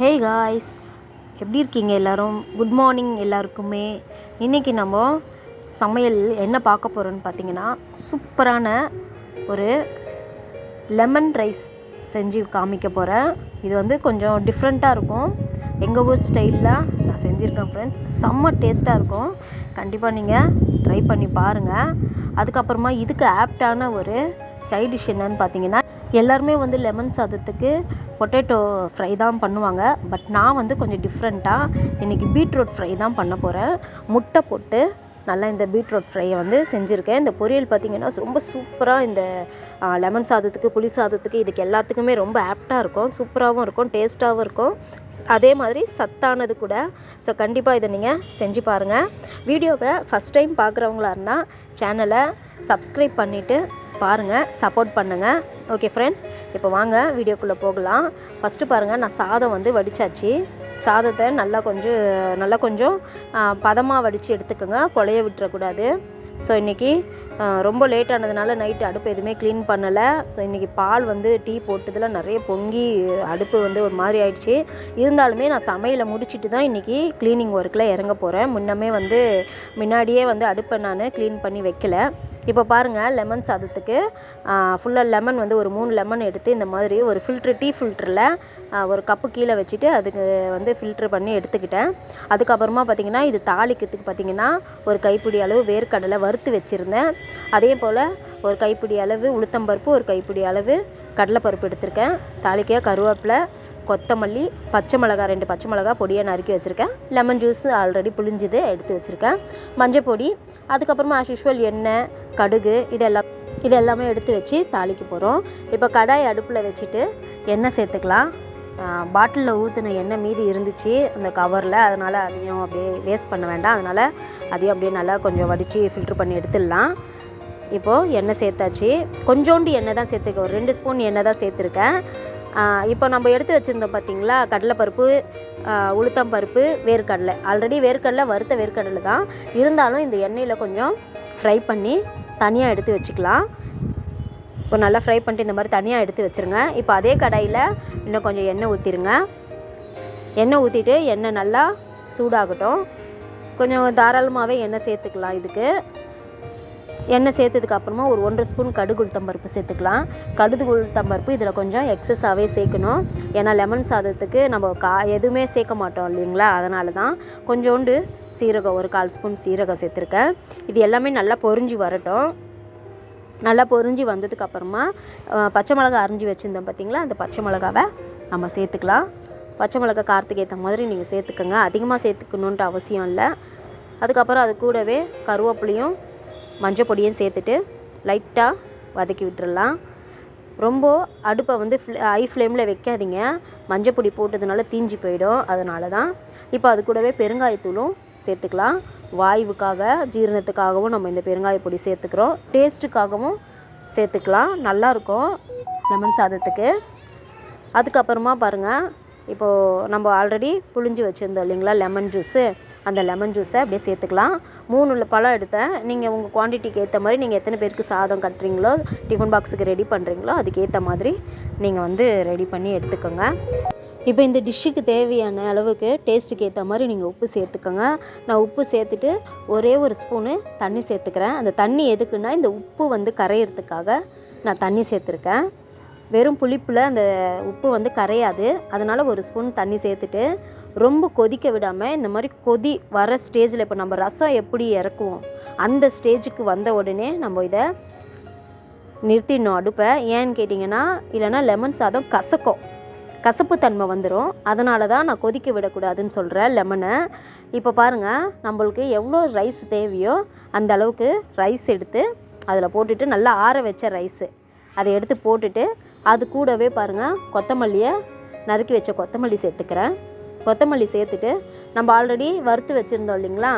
Hey guys, எப்படி இருக்கீங்க எல்லோரும்? குட் மார்னிங் எல்லாருக்குமே. இன்றைக்கி நம்ம சமையல் என்ன பார்க்க போகிறோன்னு பார்த்தீங்கன்னா, சூப்பரான ஒரு லெமன் ரைஸ் செஞ்சு காமிக்க போகிறேன். இது வந்து கொஞ்சம் டிஃப்ரெண்ட்டாக இருக்கும். எங்கள் ஊர் ஸ்டைலில் நான் செஞ்சுருக்கேன் ஃப்ரெண்ட்ஸ். செம்ம டேஸ்ட்டாக இருக்கும். கண்டிப்பாக நீங்கள் ட்ரை பண்ணி பாருங்கள். அதுக்கப்புறமா இதுக்கு ஆப்டான ஒரு சைட் டிஷ் என்னன்னு பார்த்தீங்கன்னா, எல்லாருமே வந்து லெமன் சாதத்துக்கு பொட்டேட்டோ ஃப்ரை தான் பண்ணுவாங்க. பட் நான் வந்து கொஞ்சம் டிஃப்ரெண்ட்டாக இன்றைக்கி பீட்ரூட் ஃப்ரை தான் பண்ண போகிறேன். முட்டை போட்டு நல்லா இந்த பீட்ரூட் ஃப்ரையை வந்து செஞ்சுருக்கேன். இந்த பொரியல் பார்த்திங்கன்னா ரொம்ப சூப்பராக இந்த லெமன் சாதத்துக்கு, புளி சாதத்துக்கு, இதுக்கு எல்லாத்துக்குமே ரொம்ப ஆப்டாக இருக்கும். சூப்பராகவும் இருக்கும், டேஸ்ட்டாகவும் இருக்கும், அதே மாதிரி சத்தானது கூட. ஸோ கண்டிப்பாக இதை நீங்கள் செஞ்சு பாருங்கள். வீடியோவை ஃபஸ்ட் டைம் பார்க்குறவங்களா இருந்தால் சேனலை சப்ஸ்கிரைப் பண்ணிவிட்டு பாருங்கள், சப்போர்ட் பண்ணுங்கள். ஓகே ஃப்ரெண்ட்ஸ், இப்போ வாங்க வீடியோக்குள்ளே போகலாம். ஃபஸ்ட்டு பாருங்கள், நான் சாதம் வந்து வடித்தாச்சு. சாதத்தை நல்லா கொஞ்சம் பதமாக வடித்து எடுத்துக்கோங்க, குழைய விட்டுறக்கூடாது. ஸோ இன்றைக்கி ரொம்ப லேட் ஆனதுனால நைட்டு அடுப்பு எதுவுமே க்ளீன் பண்ணலை. ஸோ இன்றைக்கி பால் வந்து டீ போட்டதில் நிறைய பொங்கி அடுப்பு வந்து ஒரு மாதிரி ஆயிடுச்சு. இருந்தாலுமே நான் சமையலை முடிச்சுட்டு தான் இன்றைக்கி க்ளீனிங் ஒர்க்கில் இறங்க போகிறேன். முன்னாடியே வந்து அடுப்பை நான் க்ளீன் பண்ணி வைக்கல. இப்போ பாருங்கள், லெமன் சாதத்துக்கு ஃபுல்லாக லெமன் வந்து ஒரு 3 லெமன் எடுத்து இந்த மாதிரி ஒரு டீ ஃபில்டரில் ஒரு கப்பு கீழே வச்சுட்டு அதுக்கு வந்து ஃபில்ட்ரு பண்ணி எடுத்துக்கிட்டேன். அதுக்கப்புறமா பார்த்திங்கன்னா, இது தாளிக்கிறதுக்கு பார்த்திங்கன்னா ஒரு கைப்பிடி அளவு வேர்க்கடலை வறுத்து வச்சுருந்தேன். அதே போல் ஒரு கைப்பிடி அளவு உளுத்தம்பருப்பு, ஒரு கைப்பிடி அளவு கடலைப்பருப்பு எடுத்திருக்கேன். தாளிக்க கருவேப்பிலை, கொத்தமல்லி, பச்சை மிளகா, 2 பச்சை மிளகா பொடியாக நறுக்கி வச்சுருக்கேன். லெமன் ஜூஸ் ஆல்ரெடி புளிஞ்சுது எடுத்து வச்சுருக்கேன். மஞ்சள் பொடி, அதுக்கப்புறமா ஆஸ் யூஷுவல் எண்ணெய், கடுகு, இது எல்லாமே எடுத்து வச்சு தாளிக்க போகிறோம். இப்போ கடாய் அடுப்பில் வச்சுட்டு எண்ணெய் சேர்த்துக்கலாம். பாட்டிலில் ஊற்றின எண்ணெய் மீதி இருந்துச்சு அந்த கவரில், அதனால் அதையும் அப்படியே வேஸ்ட் பண்ண வேண்டாம். அதனால் அதையும் அப்படியே நல்லா கொஞ்சம் வடித்து ஃபில்ட்ரு பண்ணி எடுத்துடலாம். இப்போது எண்ணெய் சேர்த்தாச்சு. கொஞ்சோண்டு எண்ணெய் தான் சேர்த்துருக்கேன், ஒரு 2 ஸ்பூன் எண்ணெய் தான் சேர்த்துருக்கேன். இப்போ நம்ம எடுத்து வச்சுருந்தோம் பார்த்திங்களா, கடலைப்பருப்பு, உளுத்தம்பருப்பு, வேர்க்கடலை. ஆல்ரெடி வேர்க்கடலை வறுத்த வேர்க்கடலை தான், இருந்தாலும் இந்த எண்ணெயில் கொஞ்சம் ஃப்ரை பண்ணி தனியாக எடுத்து வச்சுக்கலாம். இப்போ நல்லா ஃப்ரை பண்ணிட்டு இந்த மாதிரி தனியாக எடுத்து வச்சுருங்க. இப்போ அதே கடாயில் இன்னும் கொஞ்சம் எண்ணெய் ஊற்றிடுங்க. எண்ணெய் ஊற்றிட்டு எண்ணெய் நல்லா சூடாகட்டும். கொஞ்சம் தாராளமாகவே எண்ணெய் சேர்த்துக்கலாம். இதுக்கு எண்ணெய் சேர்த்ததுக்கப்புறமா ஒரு 1 ஸ்பூன் கடுகு உளுத்தம்பருப்பு சேர்த்துக்கலாம். கடுகு உளுத்தம்பருப்பு இதில் கொஞ்சம் எக்ஸஸாகவே சேர்க்கணும். ஏன்னா லெமன் சாதத்துக்கு நம்ம எதுவுமே சேர்க்க மாட்டோம் இல்லைங்களா, அதனால தான். கொஞ்சோண்டு சீரகம், ஒரு 1/4 ஸ்பூன் சீரகம் சேர்த்துருக்கேன். இது எல்லாமே நல்லா பொரிஞ்சு வரட்டும். நல்லா பொரிஞ்சு வந்ததுக்கப்புறமா பச்சை மிளகா அரிஞ்சு வச்சுருந்தோம் பார்த்திங்களா, அந்த பச்சை மிளகாவை நம்ம சேர்த்துக்கலாம். பச்சை மிளகா காரத்துக்கு ஏற்ற மாதிரி நீங்கள் சேர்த்துக்கோங்க, அதிகமாக சேர்த்துக்கணுன்ட்டு அவசியம் இல்லை. அதுக்கப்புறம் அது கூடவே கருவேப்பிலையும் மஞ்சள் பொடியும் சேர்த்துட்டு லைட்டாக வதக்கி விட்டுறலாம். ரொம்ப அடுப்பை வந்து ஹை ஃப்ளேமில் வைக்காதீங்க, மஞ்சள் பொடி போட்டதுனால தீஞ்சு போயிடும், அதனால தான். இப்போ அது கூடவே பெருங்காயத்தூளும் சேர்த்துக்கலாம். வாயுவுக்காக, ஜீரணத்துக்காகவும் நம்ம இந்த பெருங்காய பொடி சேர்த்துக்கிறோம். டேஸ்ட்டுக்காகவும் சேர்த்துக்கலாம், நல்லாயிருக்கும் லெமன் சாதத்துக்கு. அதுக்கப்புறமா பாருங்கள், இப்போது நம்ம ஆல்ரெடி புளிஞ்சு வச்சுருந்தோம் இல்லைங்களா லெமன் ஜூஸு, அந்த லெமன் ஜூஸை அப்படியே சேர்த்துக்கலாம். 3 பழம் எடுத்தேன். நீங்கள் உங்கள் குவான்டிட்டிக்கு ஏற்ற மாதிரி, நீங்கள் எத்தனை பேருக்கு சாதம் கட்டுறீங்களோ, டிஃபன் பாக்ஸுக்கு ரெடி பண்ணுறீங்களோ, அதுக்கேற்ற மாதிரி நீங்கள் வந்து ரெடி பண்ணி எடுத்துக்கோங்க. இப்போ இந்த டிஷ்ஷுக்கு தேவையான அளவுக்கு டேஸ்ட்டுக்கு ஏற்ற மாதிரி நீங்கள் உப்பு சேர்த்துக்கோங்க. நான் உப்பு சேர்த்துட்டு ஒரே ஒரு ஸ்பூனு தண்ணி சேர்த்துக்கிறேன். அந்த தண்ணி எதுக்குன்னா, இந்த உப்பு வந்து கரையிறதுக்காக நான் தண்ணி சேர்த்துருக்கேன். வெறும் புளிப்பில் அந்த உப்பு வந்து கரையாது, அதனால் ஒரு ஸ்பூன் தண்ணி சேர்த்துட்டு ரொம்ப கொதிக்க விடாமல் இந்த மாதிரி கொதி வர ஸ்டேஜில், இப்போ நம்ம ரசம் எப்படி இறக்குவோம் அந்த ஸ்டேஜுக்கு வந்த உடனே நம்ம இதை நிறுத்திடணும் அடுப்பை. ஏன்னு கேட்டிங்கன்னா, இல்லைனா லெமன் சாதம் கசப்பு தன்மை வந்துடும். அதனால தான் நான் கொதிக்க விடக்கூடாதுன்னு சொல்கிறேன் லெமனை. இப்போ பாருங்கள், நம்மளுக்கு எவ்வளோ ரைஸ் தேவையோ அந்த அளவுக்கு ரைஸ் எடுத்து அதில் போட்டுட்டு, நல்லா ஆற வச்ச ரைஸு அதை எடுத்து போட்டுட்டு, அது கூடவே பாருங்கள் கொத்தமல்லியை நறுக்கி வச்ச கொத்தமல்லி சேர்த்துக்கிறேன். கொத்தமல்லி சேர்த்துட்டு நம்ம ஆல்ரெடி வறுத்து வச்சுருந்தோம் இல்லைங்களா,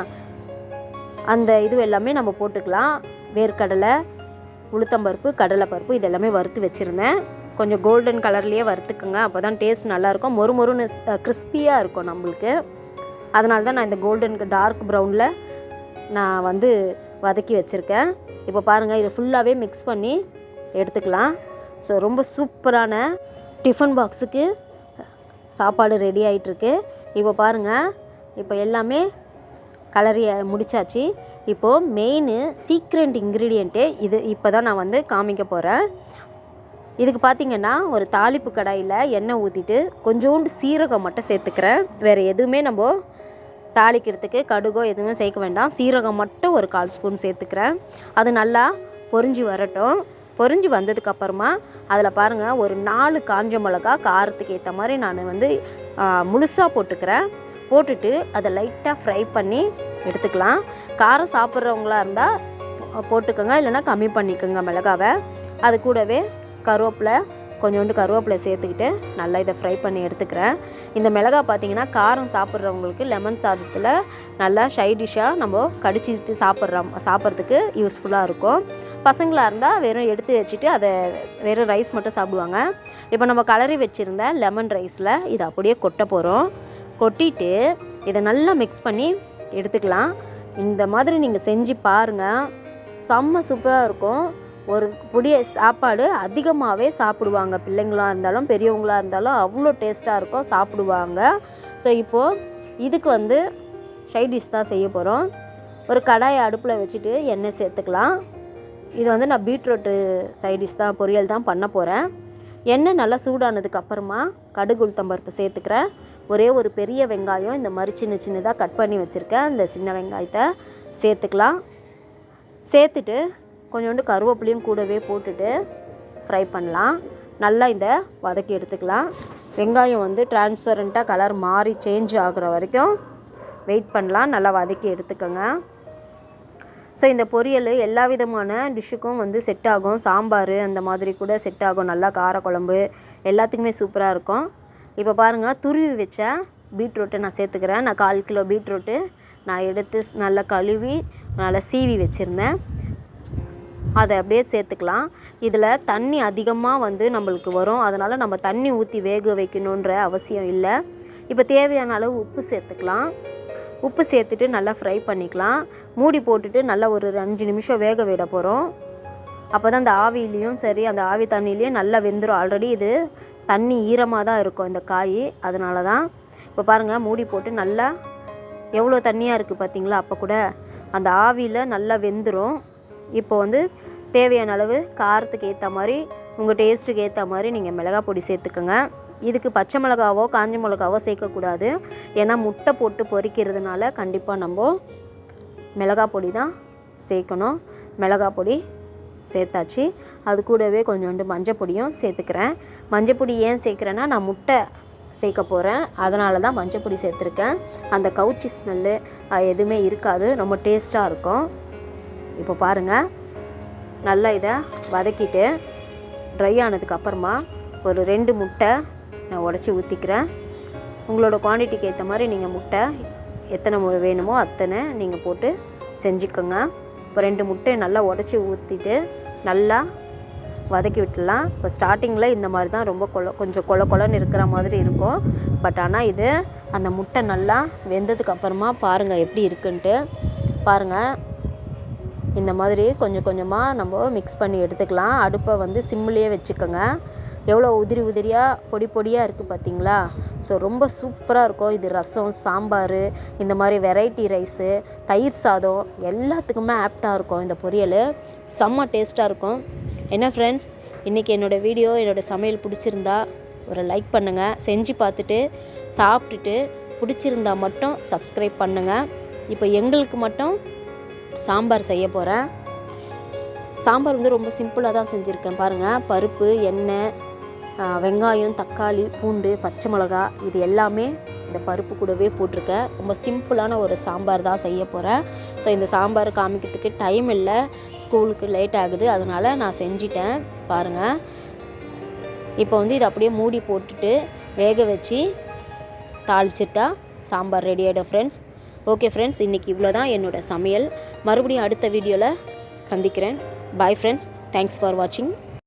அந்த இது எல்லாமே நம்ம போட்டுக்கலாம். வேர்க்கடலை, உளுத்தம்பருப்பு, கடலைப்பருப்பு இது எல்லாமே வறுத்து வச்சுருந்தேன். கொஞ்சம் கோல்டன் கலர்லேயே வறுத்துக்குங்க, அப்போ தான் டேஸ்ட் நல்லாயிருக்கும். மொறுன்னு கிறிஸ்பியாக இருக்கும் நம்மளுக்கு. அதனால தான் நான் இந்த கோல்டன் டார்க் ப்ரௌனில் நான் வந்து வதக்கி வச்சுருக்கேன். இப்போ பாருங்கள், இதை ஃபுல்லாகவே மிக்ஸ் பண்ணி எடுத்துக்கலாம். ஸோ ரொம்ப சூப்பரான டிஃபன் பாக்ஸுக்கு சாப்பாடு ரெடி ஆகிட்டுருக்கு. இப்போ பாருங்கள், இப்போ எல்லாமே கலரி முடித்தாச்சு. இப்போது மெயின் சீக்ரெட் இன்க்ரீடியண்ட்டு இது இப்போ தான் நான் வந்து காமிக்க போகிறேன். இதுக்கு பார்த்திங்கன்னா ஒரு தாளிப்பு கடாயில் எண்ணெய் ஊற்றிட்டு கொஞ்சோண்டு சீரகம் மட்டும் சேர்த்துக்கிறேன். வேறு எதுவுமே நம்ம தாளிக்கிறதுக்கு கடுகோ எதுவுமே சேர்க்க வேண்டாம். சீரகம் மட்டும் ஒரு 1/4 ஸ்பூன் சேர்த்துக்கிறேன். அது நல்லா பொரிஞ்சு வரட்டும். பொரிஞ்சு வந்ததுக்கப்புறமா அதில் பாருங்கள், ஒரு 4 காஞ்ச மிளகா காரத்துக்கு ஏற்ற மாதிரி நான் வந்து முழுசாக போட்டுக்கிறேன். போட்டுட்டு அதை லைட்டாக ஃப்ரை பண்ணி எடுத்துக்கலாம். காரம் சாப்பிட்றவங்களா இருந்தால் போட்டுக்கோங்க, இல்லைனா கம்மி பண்ணிக்கோங்க மிளகாவை. அது கூடவே கொஞ்சோண்டு கருவேப்பிலை சேர்த்துக்கிட்டு நல்லா இதை ஃப்ரை பண்ணி எடுத்துக்கிறேன். இந்த மிளகா பார்த்திங்கன்னா காரம் சாப்பிட்றவங்களுக்கு லெமன் சாதத்தில் நல்லா சைடிஷ்ஷாக நம்ம கடிச்சிட்டு சாப்பிட்றதுக்கு யூஸ்ஃபுல்லாக இருக்கும். பசங்களாக இருந்தால் வெறும் எடுத்து வச்சுட்டு அதை வெறும் ரைஸ் மட்டும் சாப்பிடுவாங்க. இப்போ நம்ம கலரி வச்சுருந்த லெமன் ரைஸில் இதை அப்படியே கொட்ட போகிறோம். கொட்டிட்டு இதை நல்லா மிக்ஸ் பண்ணி எடுத்துக்கலாம். இந்த மாதிரி நீங்கள் செஞ்சு பாருங்கள், செம்ம சூப்பராக இருக்கும். ஒரு புதிய சாப்பாடு அதிகமாகவே சாப்பிடுவாங்க. பிள்ளைங்களாக இருந்தாலும் பெரியவங்களாக இருந்தாலும் அவ்வளோ டேஸ்ட்டாக இருக்கும், சாப்பிடுவாங்க. ஸோ இப்போது இதுக்கு வந்து சைட் டிஷ் தான் செய்ய போகிறோம். ஒரு கடாயை அடுப்பில் வச்சுட்டு எண்ணெய் சேர்த்துக்கலாம். இது வந்து நான் பீட்ரூட்டு சைட் டிஷ் தான், பொரியல் தான் பண்ண போகிறேன். எண்ணெய் நல்லா சூடானதுக்கப்புறமா கடுகு உளுத்தம்பருப்பு சேர்த்துக்கிறேன். ஒரே ஒரு பெரிய வெங்காயம் இந்த மாதிரி சின்ன சின்னதாக கட் பண்ணி வச்சுருக்கேன். இந்த சின்ன வெங்காயத்தை சேர்த்துக்கலாம். சேர்த்துட்டு கொஞ்சோண்டு கருவேப்பிலையும் கூடவே போட்டுட்டு ஃப்ரை பண்ணலாம். நல்லா இதை வதக்கி எடுத்துக்கலாம். வெங்காயம் வந்து டிரான்ஸ்பரண்ட்டாக கலர் மாறி சேஞ்ச் ஆகிற வரைக்கும் வெயிட் பண்ணலாம். நல்லா வதக்கி எடுத்துக்கோங்க. ஸோ இந்த பொரியல் எல்லா விதமான டிஷ்ஷுக்கும் வந்து செட் ஆகும். சாம்பார் அந்த மாதிரி கூட செட் ஆகும். நல்லா காரக்குழம்பு எல்லாத்துக்குமே சூப்பராக இருக்கும். இப்போ பாருங்கள், துருவி வச்ச பீட்ரூட்டை நான் சேர்த்துக்கிறேன். நான் 1/4 கிலோ பீட்ரூட்டு நான் எடுத்து நல்லா கழுவி நல்லா சீவி வச்சுருந்தேன். அதை அப்படியே சேர்த்துக்கலாம். இதில் தண்ணி அதிகமாக வந்து நம்மளுக்கு வரும், அதனால் நம்ம தண்ணி ஊற்றி வேக வைக்கணுன்ற அவசியம் இல்லை. இப்போ தேவையான அளவு உப்பு சேர்த்துக்கலாம். உப்பு சேர்த்துட்டு நல்லா ஃப்ரை பண்ணிக்கலாம். மூடி போட்டுட்டு நல்லா ஒரு 5 நிமிஷம் வேக விட போகிறோம். அப்போ தான் அந்த ஆவிலையும் சரி அந்த ஆவி தண்ணியிலையும் நல்லா வெந்துடும். ஆல்ரெடி இது தண்ணி ஈரமாக தான் இருக்கும் இந்த காய், அதனால தான். இப்போ பாருங்கள், மூடி போட்டு நல்லா எவ்வளோ தண்ணியாக இருக்குது பார்த்திங்களா, அப்போ கூட அந்த ஆவியில் நல்லா வெந்துடும். இப்போ வந்து தேவையான அளவு காரத்துக்கு ஏற்ற மாதிரி உங்கள் டேஸ்ட்டுக்கு ஏற்ற மாதிரி நீங்கள் மிளகாய் பொடி சேர்த்துக்கோங்க. இதுக்கு பச்சை மிளகாவோ காஞ்ச மிளகாவோ சேர்க்கக்கூடாது. ஏன்னா முட்டை போட்டு பொரிக்கிறதுனால கண்டிப்பாக நம்ம மிளகாய் பொடி தான் சேர்க்கணும். மிளகாய் பொடி சேர்த்தாச்சு. அது கூடவே கொஞ்சோண்டு மஞ்சள் பொடியும் சேர்த்துக்கிறேன். மஞ்சள் பொடி ஏன் சேர்க்குறேன்னா, நான் முட்டை சேர்க்க போகிறேன், அதனால தான் மஞ்சள் பொடி சேர்த்துருக்கேன். அந்த கவுச்சி ஸ்மெல்லு எதுவுமே இருக்காது, ரொம்ப டேஸ்ட்டாக இருக்கும். இப்போ பாருங்கள், நல்லா இதை வதக்கிட்டு ட்ரை ஆனதுக்கப்புறமா ஒரு 2 முட்டை நான் உடச்சி ஊற்றிக்கிறேன். உங்களோட குவான்டிட்டிக்கு ஏற்ற மாதிரி நீங்கள் முட்டை எத்தனை வேணுமோ அத்தனை நீங்கள் போட்டு செஞ்சுக்கோங்க. இப்போ 2 முட்டையை நல்லா உடச்சி ஊற்றிட்டு நல்லா வதக்கி விட்டுடலாம். இப்போ ஸ்டார்டிங்கில் இந்த மாதிரி தான் ரொம்ப கொஞ்சம் கொலன்னு இருக்கிற மாதிரி இருக்கும். பட் ஆனால் இது அந்த முட்டை நல்லா வெந்ததுக்கப்புறமா பாருங்கள் எப்படி இருக்குன்ட்டு. பாருங்கள், இந்த மாதிரி கொஞ்சம் கொஞ்சமாக நம்ம மிக்ஸ் பண்ணி எடுத்துக்கலாம். அடுப்பை வந்து சிம்லேயே வச்சுக்கோங்க. எவ்வளோ உதிரி உதிரியாக பொடி பொடியாக இருக்குது பார்த்திங்களா. ஸோ ரொம்ப சூப்பராக இருக்கும். இது ரசம், சாம்பார், இந்த மாதிரி வெரைட்டி ரைஸு, தயிர் சாதம் எல்லாத்துக்குமே ஆப்டாக இருக்கும். இந்த பொரியல் செம்ம டேஸ்ட்டாக இருக்கும். என்ன ஃப்ரெண்ட்ஸ், இன்றைக்கி என்னோடய வீடியோ, என்னோடய சமையல் பிடிச்சிருந்தா ஒரு லைக் பண்ணுங்கள். செஞ்சு பார்த்துட்டு சாப்பிட்டுட்டு பிடிச்சிருந்தா மட்டும் சப்ஸ்கிரைப் பண்ணுங்கள். இப்போ எங்களுக்கு மட்டும் சாம்பார் செய்ய போகிறேன். சாம்பார் வந்து ரொம்ப சிம்பிளாக தான் செஞ்சுருக்கேன். பாருங்கள், பருப்பு, எண்ணெய், வெங்காயம், தக்காளி, பூண்டு, பச்சை மிளகா இது எல்லாமே இந்த பருப்பு கூடவே போட்டிருக்கேன். ரொம்ப சிம்பிளான ஒரு சாம்பார் தான் செய்ய போகிறேன். ஸோ இந்த சாம்பார் காமிக்கிறதுக்கு டைம் இல்லை, ஸ்கூலுக்கு லேட் ஆகுது, அதனால் நான் செஞ்சிட்டேன். பாருங்கள், இப்போ வந்து இதை அப்படியே மூடி போட்டுட்டு வேக வச்சு தாளிச்சிட்டா சாம்பார் ரெடி ஆகிடும் ஃப்ரெண்ட்ஸ். ஓகே ஃப்ரெண்ட்ஸ், இன்றைக்கி இவ்வளோ தான் என்னோடய சமையல். மறுபடியும் அடுத்த வீடியோவில் சந்திக்கிறேன். பாய் ஃப்ரெண்ட்ஸ், தேங்க்ஸ் ஃபார் வாட்சிங்.